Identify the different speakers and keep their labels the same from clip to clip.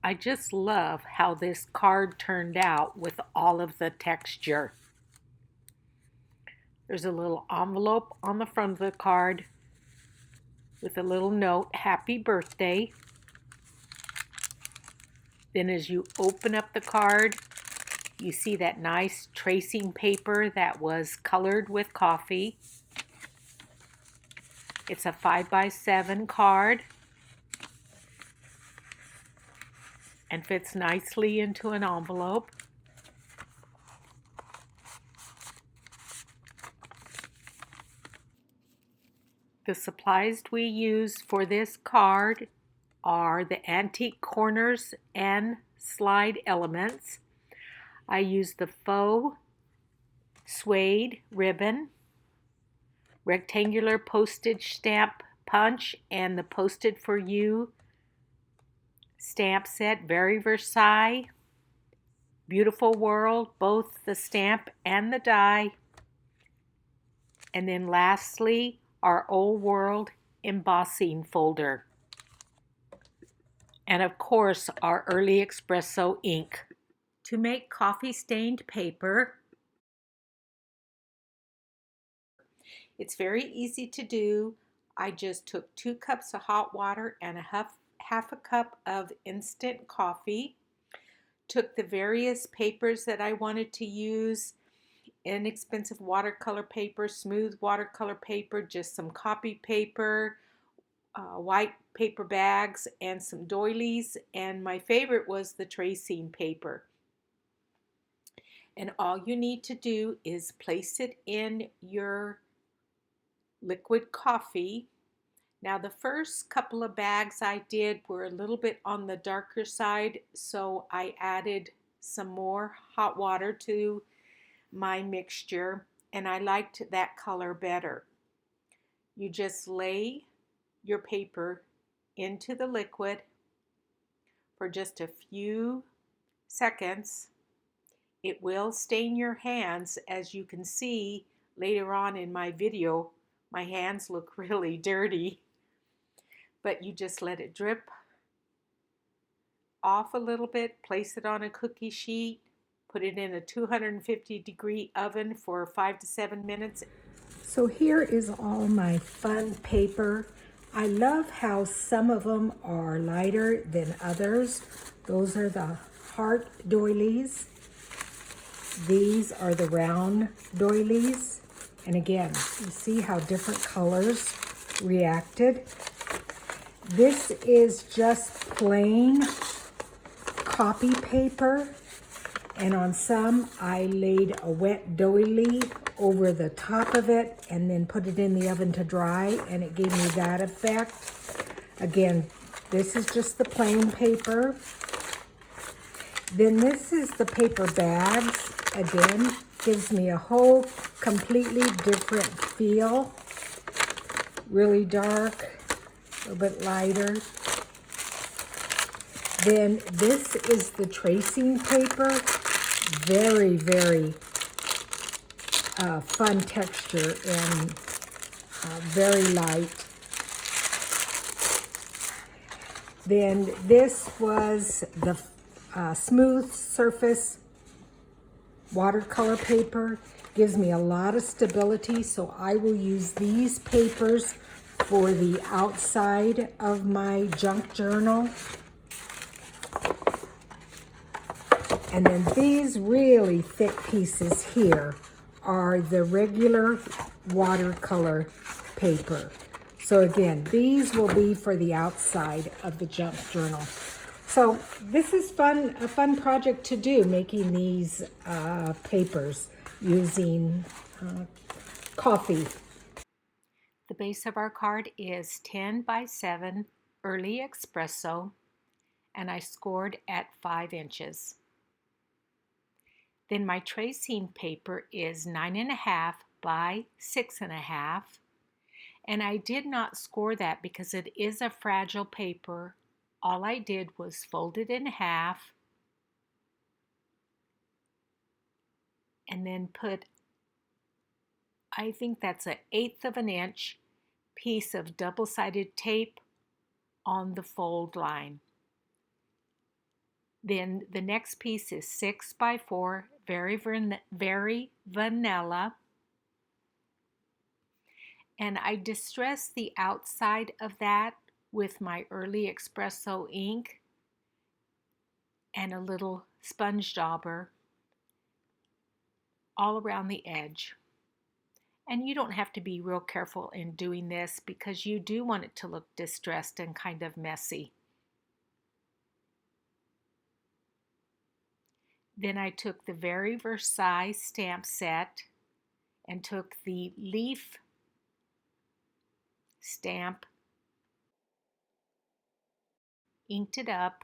Speaker 1: I just love how this card turned out with all of the texture. There's a little envelope on the front of the card with a little note, Happy Birthday. Then as you open up the card, you see that nice tracing paper that was colored with coffee. It's a 5x7 card and fits nicely into an envelope. The supplies we use for this card are the antique corners and slide elements. I use the faux suede ribbon, rectangular postage stamp punch, and the Posted for You stamp set, Very Versailles, Beautiful World, both the stamp and the die. And then lastly, our Old World embossing folder. And of course, our Early Espresso ink. To make coffee stained paper, it's very easy to do. I just took 2 cups of hot water and half a cup of instant coffee. Took the various papers that I wanted to use, inexpensive watercolor paper, smooth watercolor paper, just some copy paper, white paper bags, and some doilies, and my favorite was the tracing paper. And all you need to do is place it in your liquid coffee. Now the first couple of bags I did were a little bit on the darker side, so I added some more hot water to my mixture, and I liked that color better. You just lay your paper into the liquid for just a few seconds. It will stain your hands. As you can see later on in my video, my hands look really dirty, but you just let it drip off a little bit, place it on a cookie sheet, put it in a 250-degree oven for 5 to 7 minutes. So here is all my fun paper. I love how some of them are lighter than others. Those are the heart doilies. These are the round doilies. And again, you see how different colors reacted. This is just plain copy paper. And on some, I laid a wet doily over the top of it and then put it in the oven to dry, and it gave me that effect. Again, this is just the plain paper. Then this is the paper bags. Again, gives me a whole completely different feel. Really dark, a little bit lighter. Then this is the tracing paper. Very, very fun texture and very light. Then this was the smooth surface watercolor paper. Gives me a lot of stability, so I will use these papers for the outside of my junk journal. And then these really thick pieces here are the regular watercolor paper. So again, these will be for the outside of the junk journal. So this is fun, a fun project to do, making these papers using coffee. The base of our card is 10x7 Early Espresso, and I scored at 5 inches. Then my tracing paper is 9.5 by 6.5, and I did not score that because it is a fragile paper. All I did was fold it in half and then put, I think that's 1/8 of an inch piece of double-sided tape on the fold line. Then the next piece is 6 by 4, very vanilla. And I distress the outside of that with my Early Espresso ink and a little sponge dauber all around the edge. And you don't have to be real careful in doing this because you do want it to look distressed and kind of messy. Then I took the Very Versailles stamp set and took the leaf stamp, inked it up,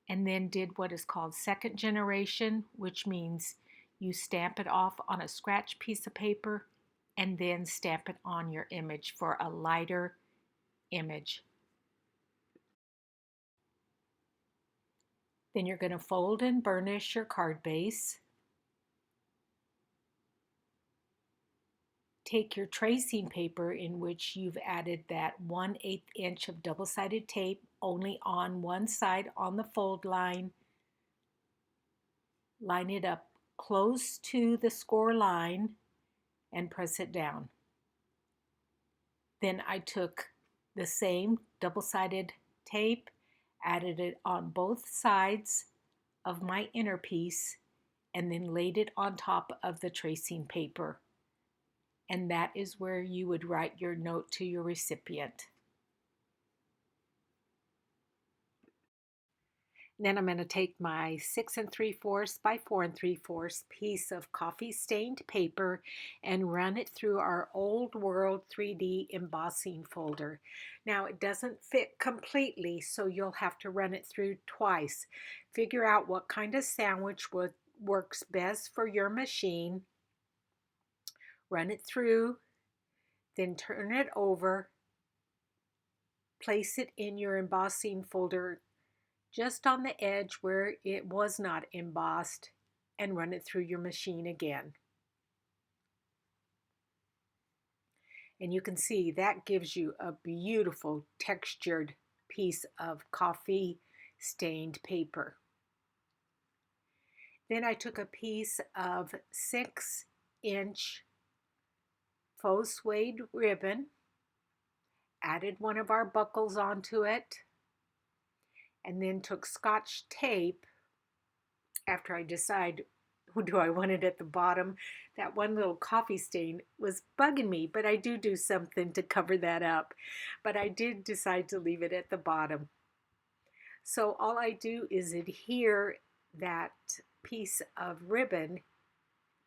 Speaker 1: and then did what is called second generation, which means you stamp it off on a scratch piece of paper and then stamp it on your image for a lighter image. Then you're going to fold and burnish your card base. Take your tracing paper in which you've added that 1/8 inch of double-sided tape only on one side on the fold line. Line it up close to the score line and press it down. Then I took the same double-sided tape, added it on both sides of my inner piece, and then laid it on top of the tracing paper. And that is where you would write your note to your recipient. Then I'm going to take my 6 3/4 by 4 3/4 piece of coffee stained paper and run it through our Old World 3D embossing folder. Now it doesn't fit completely, so you'll have to run it through twice. Figure out what kind of sandwich works best for your machine. Run it through, then turn it over, place it in your embossing folder just on the edge where it was not embossed, and run it through your machine again. And you can see that gives you a beautiful textured piece of coffee stained paper. Then I took a piece of 6-inch faux suede ribbon, added one of our buckles onto it, and then took Scotch tape after I decide do I want it at the bottom. That one little coffee stain was bugging me, but I do something to cover that up. But I did decide to leave it at the bottom. So all I do is adhere that piece of ribbon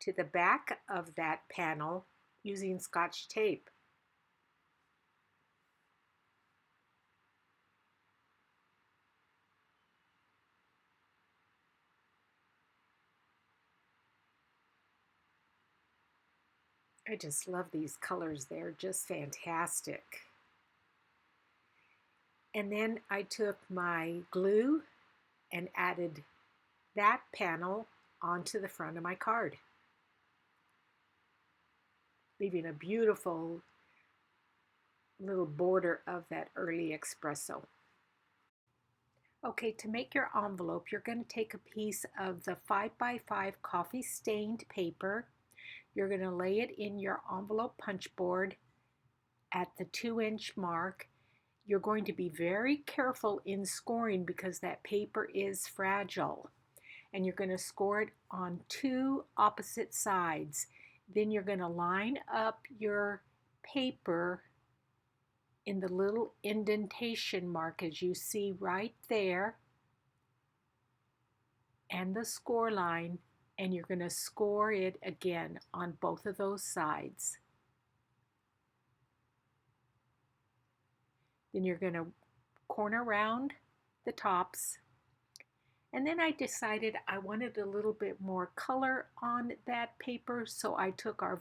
Speaker 1: to the back of that panel using Scotch tape. I just love these colors. They're just fantastic. And then I took my glue and added that panel onto the front of my card, leaving a beautiful little border of that Early Espresso. Okay, to make your envelope, you're going to take a piece of the 5x5 coffee stained paper. You're going to lay it in your envelope punch board at the 2-inch mark. You're going to be very careful in scoring because that paper is fragile. And you're going to score it on 2 opposite sides. Then you're going to line up your paper in the little indentation mark as you see right there and the score line, and you're going to score it again on both of those sides. Then you're going to corner round the tops. And then I decided I wanted a little bit more color on that paper, so I took our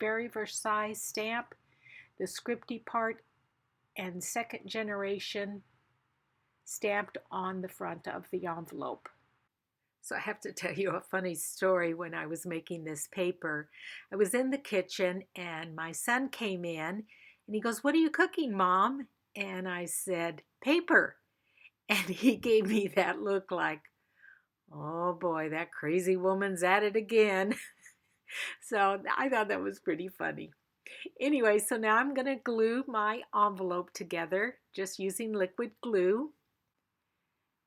Speaker 1: Very Versailles stamp, the scripty part, and second generation stamped on the front of the envelope. So I have to tell you a funny story. When I was making this paper, I was in the kitchen and my son came in and he goes, "What are you cooking, Mom?" And I said, "Paper." And he gave me that look like, oh boy, that crazy woman's at it again. So I thought that was pretty funny. Anyway, so now I'm going to glue my envelope together just using liquid glue.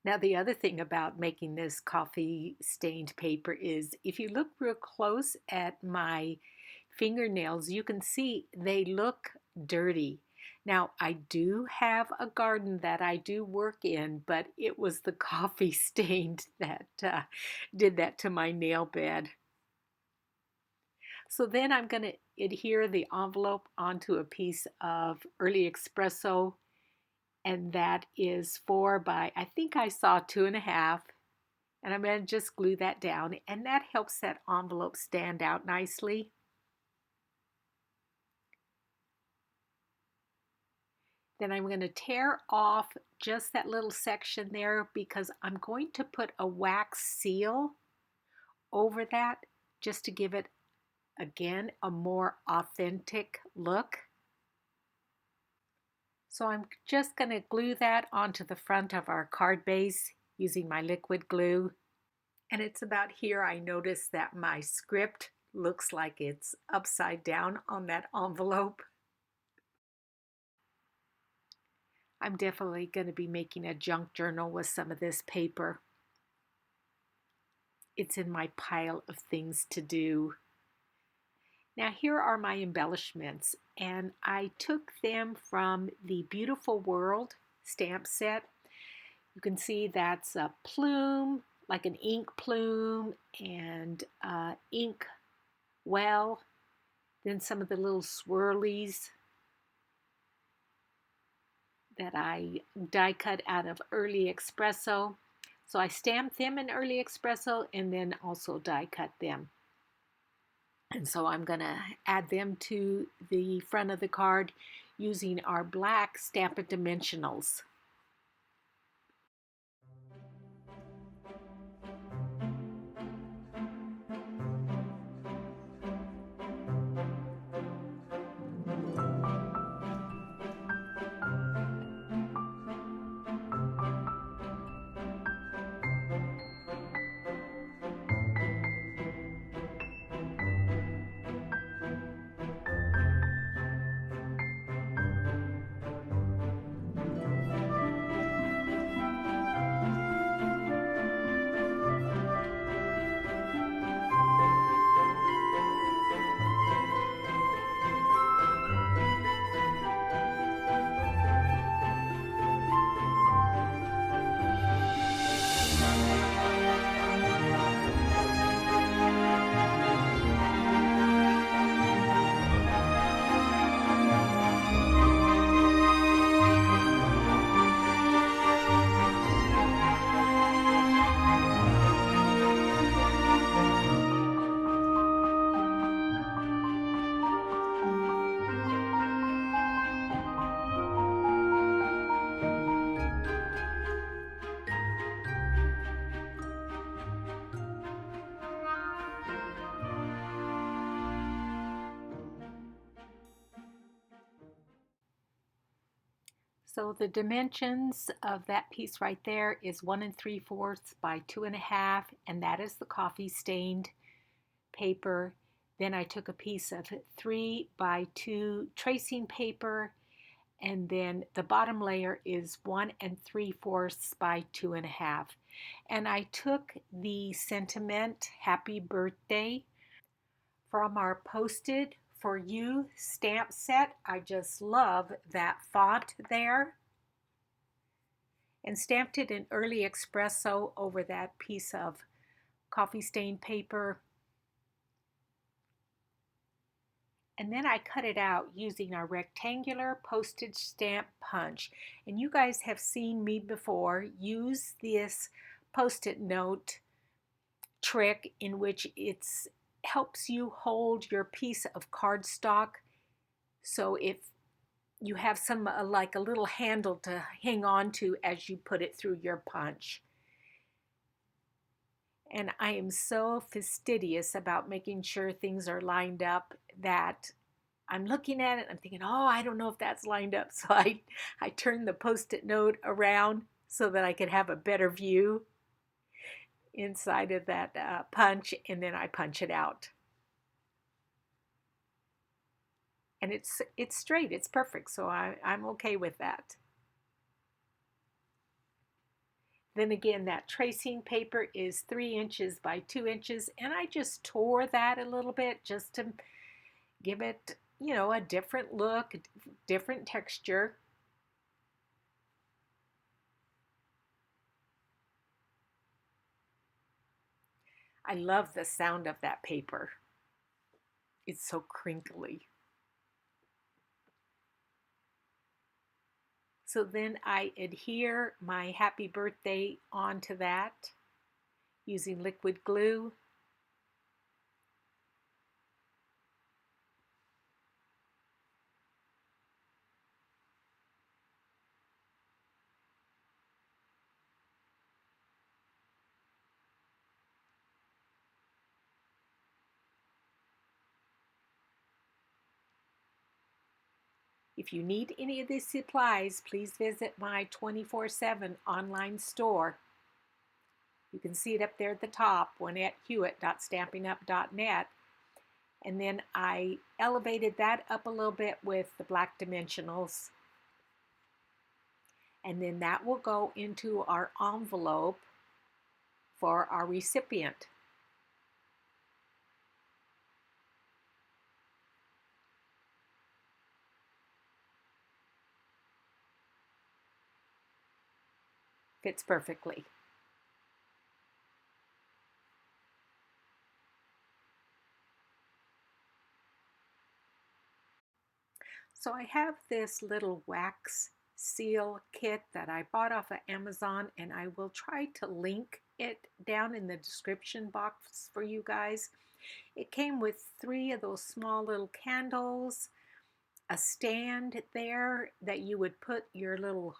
Speaker 1: Now, the other thing about making this coffee stained paper is if you look real close at my fingernails, you can see they look dirty. Now, I do have a garden that I do work in, but it was the coffee stained that did that to my nail bed. So then I'm going to adhere the envelope onto a piece of Early Espresso, and that is 4 by, I think I saw 2.5, and I'm going to just glue that down, and that helps that envelope stand out nicely. Then I'm going to tear off just that little section there because I'm going to put a wax seal over that just to give it, again, a more authentic look. So I'm just going to glue that onto the front of our card base using my liquid glue. And it's about here I notice that my script looks like it's upside down on that envelope. I'm definitely going to be making a junk journal with some of this paper. It's in my pile of things to do. Now here are my embellishments, and I took them from the Beautiful World stamp set. You can see that's a plume, like an ink plume, and ink well, then some of the little swirlies that I die cut out of Early Espresso. So I stamped them in Early Espresso and then also die cut them. And so I'm going to add them to the front of the card using our black Stampin' Dimensionals. So the dimensions of that piece right there is 1 3/4 by 2.5, and that is the coffee stained paper. Then I took a piece of 3 by 2 tracing paper, and then the bottom layer is 1 3/4 by 2.5. And I took the sentiment "Happy Birthday" from our Posted for You stamp set. I just love that font there. And stamped it in Early Espresso over that piece of coffee stained paper. And then I cut it out using a rectangular postage stamp punch. And you guys have seen me before use this post-it note trick in which it helps you hold your piece of cardstock, so if you have some like a little handle to hang on to as you put it through your punch. And I am so fastidious about making sure things are lined up that I'm looking at it, I'm thinking, oh, I don't know if that's lined up. So I turn the post-it note around so that I could have a better view inside of that punch, and then I punch it out. And it's straight, it's perfect, so I'm okay with that. Then again, that tracing paper is 3 inches by 2 inches, and I just tore that a little bit just to give it, you know, a different look, different texture. I love the sound of that paper. It's so crinkly. So then I adhere my happy birthday onto that using liquid glue. If you need any of these supplies, please visit my 24/7 online store. You can see it up there at the top, JuanetteHewitt.stampinup.net. And then I elevated that up a little bit with the black dimensionals. And then that will go into our envelope for our recipient. Fits perfectly. So I have this little wax seal kit that I bought off of Amazon, and I will try to link it down in the description box for you guys. It came with 3 of those small little candles, a stand there that you would put your little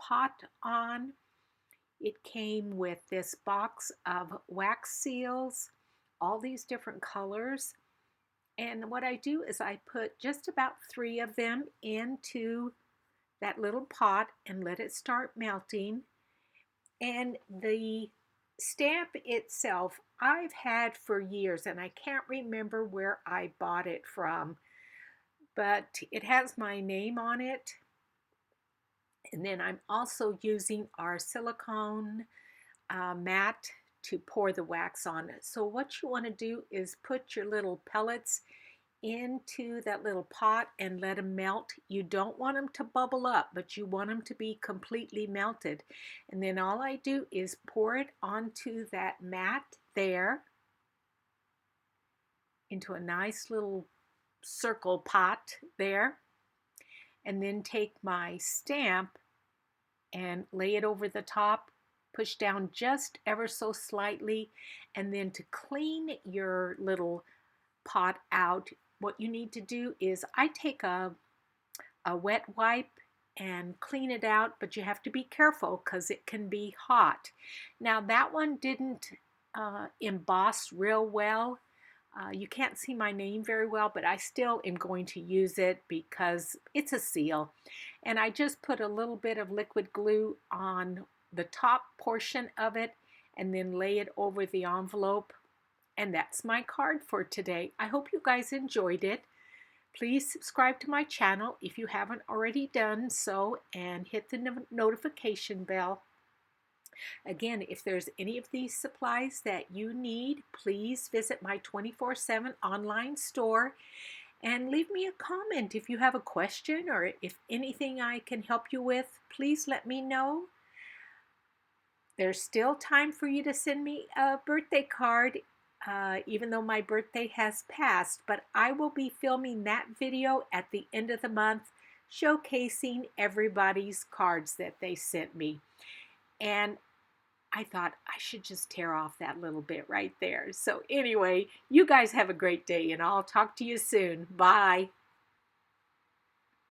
Speaker 1: pot on. It came with this box of wax seals, all these different colors. And what I do is I put just about 3 of them into that little pot and let it start melting. And the stamp itself I've had for years, and I can't remember where I bought it from, but it has my name on it. And then I'm also using our silicone mat to pour the wax on it. So what you want to do is put your little pellets into that little pot and let them melt. You don't want them to bubble up, but you want them to be completely melted. And then all I do is pour it onto that mat there into a nice little circle pot there, and then take my stamp and lay it over the top, push down just ever so slightly, and then to clean your little pot out, what you need to do is I take a wet wipe and clean it out, but you have to be careful because it can be hot. Now that one didn't emboss real well. You can't see my name very well, but I still am going to use it because it's a seal. And I just put a little bit of liquid glue on the top portion of it and then lay it over the envelope. And that's my card for today. I hope you guys enjoyed it. Please subscribe to my channel if you haven't already done so, and hit the notification bell. Again, if there's any of these supplies that you need, please visit my 24/7 online store and leave me a comment. If you have a question or if anything I can help you with, please let me know. There's still time for you to send me a birthday card, even though my birthday has passed, but I will be filming that video at the end of the month, showcasing everybody's cards that they sent me. And I thought I should just tear off that little bit right there. So anyway, you guys have a great day, and I'll talk to you soon. Bye.